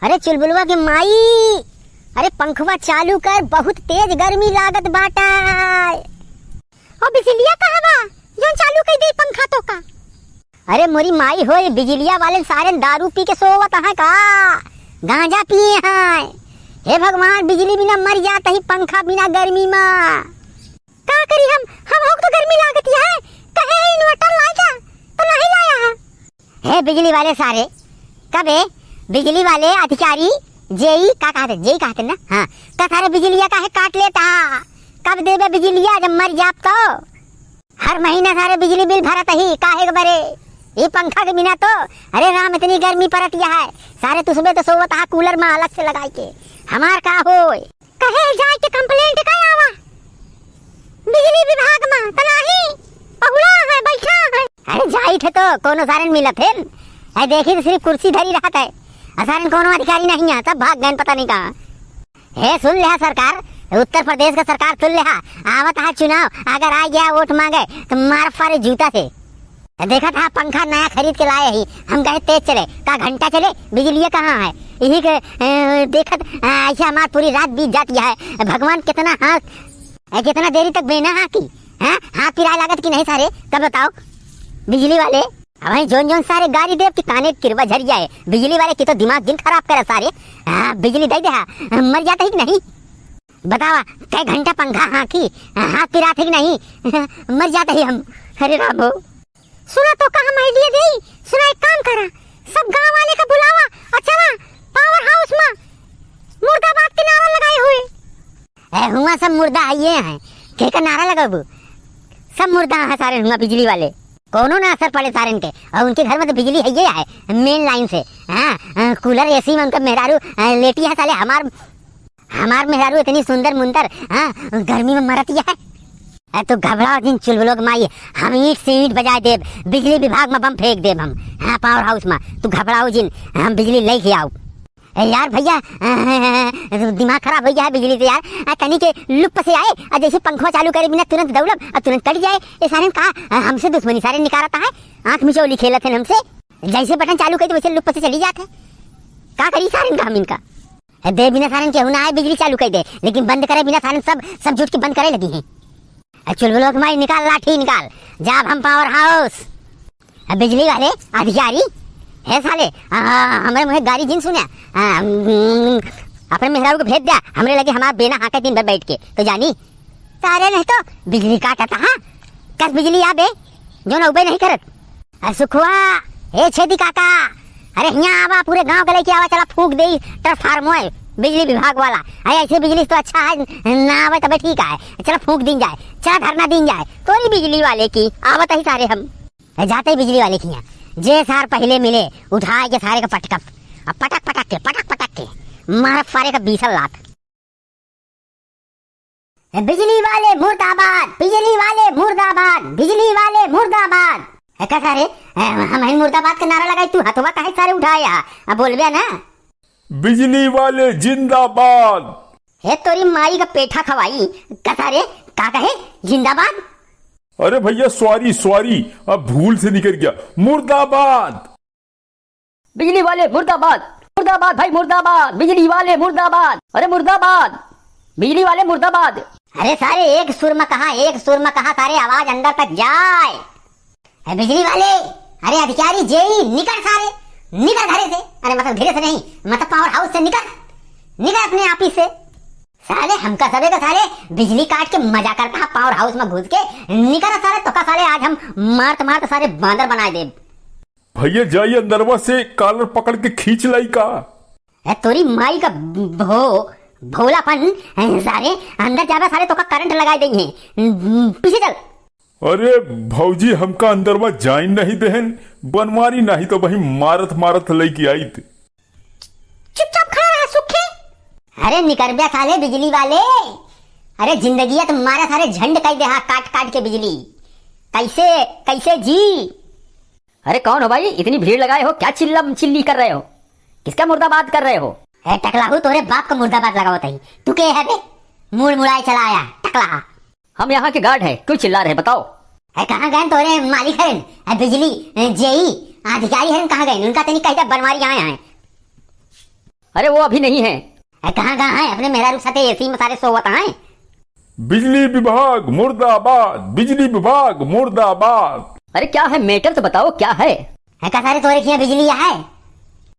अरे चुलबुलवा के माई, अरे पंखवा चालू कर, बहुत तेज गर्मी लागत बाटा। और बिजलिया कहाँ बा जोन चालू कर दे पंखा तो का? अरे मोरी माई हो, बिजलिया वाले सारे दारू पी के सोवत हैं का, गांजा पिए हैं। हे भगवान, बिजली बिना मर जाता ही, पंखा बिना गर्मी में का करी हम हो तो गर्मी लागत है। कहे इन्वर्टर ला जा तो नहीं लाया है। हे बिजली वाले सारे, कब है बिजली वाले अधिकारी जेई का कहते, जेई कहते ना, हाँ का सारे बिजलिया का है काट लेता, कब देवे बिजलिया जब मर जाप तो। हर महीना सारे बिजली बिल भरत ही काहे बरे, ये पंखा के बिना तो अरे राम इतनी गर्मी पड़त है। सारे तुसबे तो सोवत हा कूलर में अलग से लगाई के, हमार का होए कहे जाए के कंप्लेंट का आवा बिजली विभाग में तो नहीं पहुड़ा है बैठा है। अरे जाई थे तो कोनो सारन मिलत है, ऐ देखी तो सिर्फ कुर्सी धरी रहत है, सारन कोनो अधिकारी नहीं है, सब भाग गए पता नहीं कहाँ। हे सुन ले सरकार, उत्तर प्रदेश का सरकार सुन ले, आवत है चुनाव, अगर आ गया वोट मांगे तो मार फारे जूता से। देखा था पंखा नया खरीद के लाए ही, हम कहे तेज चले का घंटा चले, बिजली कहाँ है यही के देखत ऐसे हमार पूरी रात बीत जाती है। भगवान कितना हाथ कितना देरी तक बेना हाथी हाथ पिराए लागत की नहीं सारे, तब बताओ बिजली वाले। वही जोन जोन सारे गाड़ी देव की काने किरवा झड़ जाए, बिजली वाले की तो दिमाग दिन खराब करे सारे। बिजली दे दे मर जाता ही कि नहीं, बतावा कई घंटा पंखा हाँ की हाथ पिरा थे कि नहीं, मर जाते ही हम। अरे राम हो, सुना तो कहा मैं लिए दे, सुना एक काम करा, सब गांव वाले का बुलावा और चला पावर हाउस में मुर्दाबाद के नारा लगाए हुए। हुआ सब मुर्दा है ये है, के का नारा लगाबू, सब मुर्दा है सारे हुआ बिजली वाले, कोनो ना असर पड़े सारे इनके। और उनके घर में तो बिजली है ये है मेन लाइन से, हाँ कूलर एसी में उनका मेहरारू लेटी है साले। हमार मेहरारू इतनी सुंदर मुंदर, हाँ गर्मी में मरती है। तो घबराओ जिन चुलबुलों माई, हम ईंट से ईंट बजाए देव, बिजली विभाग में बम फेंक देव हम, हाँ पावर हाउस में। तू घबराओ जिन, हम बिजली ले के आओ। यार भैया दिमाग खराब हो गया है बिजली से यार, तनी के लुप से आए और जैसे पंखा चालू करे बिना तुरंत दौड़ब और तुरंत कट जाए। ये सारे का हमसे दुश्मनी सारे निकारता है, आंख मिचौली खेलत है हमसे, जैसे बटन चालू करे वैसे लुप से चली जाते। का करी सारे का हम इनका दे बिना सारे केहू ना आए बिजली चालू कर दे, लेकिन बंद करे बिना सारे सब जुट के बंद करे लगी है। चुलबुलों की माई निकाल, लाठी निकाल, जाब हम पावर हाउस। बिजली वाले अधिकारी है साले, हमारे मुझे गाड़ी जिन सुने, अपने मेहरारू को भेज दिया, हमरे लगे हमारा बेना हाके दिन भर बैठ के, तो जानी सारे नहीं तो बिजली काटा था। हाँ कस बिजली आबे जो ना उबे नहीं करत। सुखुआ हे छेदी काका, अरे यहाँ आवा पूरे गांव के लेके आवा, चला फूक दे ट्रांसफार्मर बिजली विभाग वाला। अरे ऐसे बिजली तो अच्छा है ना आवे तब ठीक है, चला फूक दिन जाए, चला धरना दिन जाए, तो बिजली वाले की आवत ही सारे हम जाते ही बिजली वाले की यहाँ। जे सार पहले मिले उठाए के सारे का पटक पटक के मार सारे का 20 लाख। बिजली वाले मुर्दाबाद, बिजली वाले मुर्दाबाद, बिजली वाले मुर्दाबाद। क्या सारे हम मुर्दाबाद का नारा लगाई, तू हथवा काहे सारे उठाया, अब बोलबे ना बिजली वाले जिंदाबाद। हे तोरी माई का पेठा खवाई, का सारे का कहे जिंदाबाद। अरे भैया सॉरी अब भूल से निकल गया, मुर्दाबाद। बिजली वाले मुर्दाबाद, मुर्दाबाद भाई मुर्दाबाद, बिजली वाले मुर्दाबाद, अरे मुर्दाबाद बिजली वाले मुर्दाबाद। अरे सारे एक सुर में कहा, एक सुर में कहा, सारे आवाज अंदर तक जाए। बिजली वाले, अरे अधिकारी जेई निकल सारे, निकल घरे से, अरे मतलब धीरे से नहीं, मतलब पावर हाउस से निकल अपने ऑफिस से। साले हमका सबे का साले बिजली काट के मजा करता है पावर हाउस में घुस के, निकल साले तो का साले आज हम मारत सारे बांदर बनाए दे। भैया जाइए अंदरवा से कॉलर पकड़ के खींच लाई का। तोरी माई का भोलापन, सारे अंदर जावे सारे तो का करंट लगाए देंगे, पीछे चल। अरे भौजी हमका अंदरवा जाइन नहीं देहन, बनवारी नहीं तो वही मारत लेके आई थे। चुपचाप खड़ा रहा सुखे। अरे निकर बे साले बिजली वाले, अरे जिंदगी तुम्हारा सारे झंड कई दे काट के बिजली, कैसे जी। अरे कौन हो भाई, इतनी भीड़ लगाए हो, क्या चिल्ली कर रहे हो, किसका मुर्दाबाद कर रहे हो? टकलाहू तोरे बाप का मुर्दाबाद लगावत है, तू के है बे मुड़ाए चलाया टकला। हम यहाँ के गार्ड है, क्यों चिल्ला रहे बताओ। कहाँ गए तोरे मालिक है बिजली जेई अधिकारी है, कहाँ गए उनका तनी कहता बनवारी आए हैं। अरे वो अभी नहीं है। कहाँ कहाँ है? अपने मेहरा रुख साथे एसी में सारे सोवत हैं। बिजली विभाग मुर्दाबाद, बिजली विभाग मुर्दाबाद। अरे क्या है मैटर तो बताओ क्या है। का सारे तोरे किया बिजली है?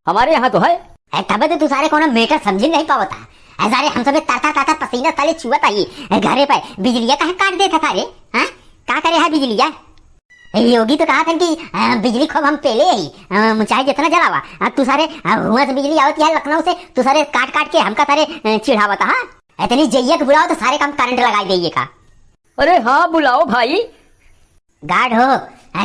हमारे यहाँ तो है। तब तो तू सारे कोनो मेटर समझ नहीं पावता। सारे हम सबे ताता ताता पसीना साले छुअत आई घरे पे बिजलिया कहाँ काट देता सारे। हाँ का करे है बिजलिया? योगी तो कहा था कि बिजली खूब हम पेले ही चाहे जितना जलावा। तू सारे वहां से बिजली आवती है लखनऊ से, तू सारे काट काट के हमका सारे चिढ़ावता। हाँ इतनी जइया के बुलाओ तो सारे काम करंट लगाई देइए का। अरे हाँ बुलाओ भाई। गार्ड हो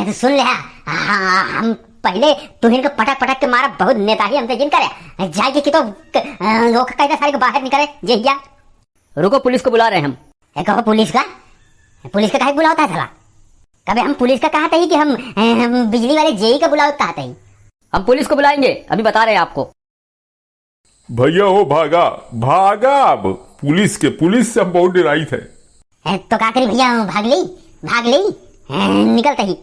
तो सुन ले। हम पहले तुहिन को पटक पटक के मारा बहुत नेता ही हमसे जिन करे जाएगी कि तो लोग कहते सारे को बाहर निकले जइया। रुको पुलिस को बुला रहे हैं हम। कहो पुलिस का काहे बुलाता है साला? कभी हम पुलिस का कहा था कि हम बिजली वाले जेई का बुलाओ कहा था। हम पुलिस को बुलाएंगे, अभी बता रहे हैं आपको। भैया हो भागा भागा। अब पुलिस से हम बहुत डराई थे। तो का करी भैया? भाग ली निकलते ही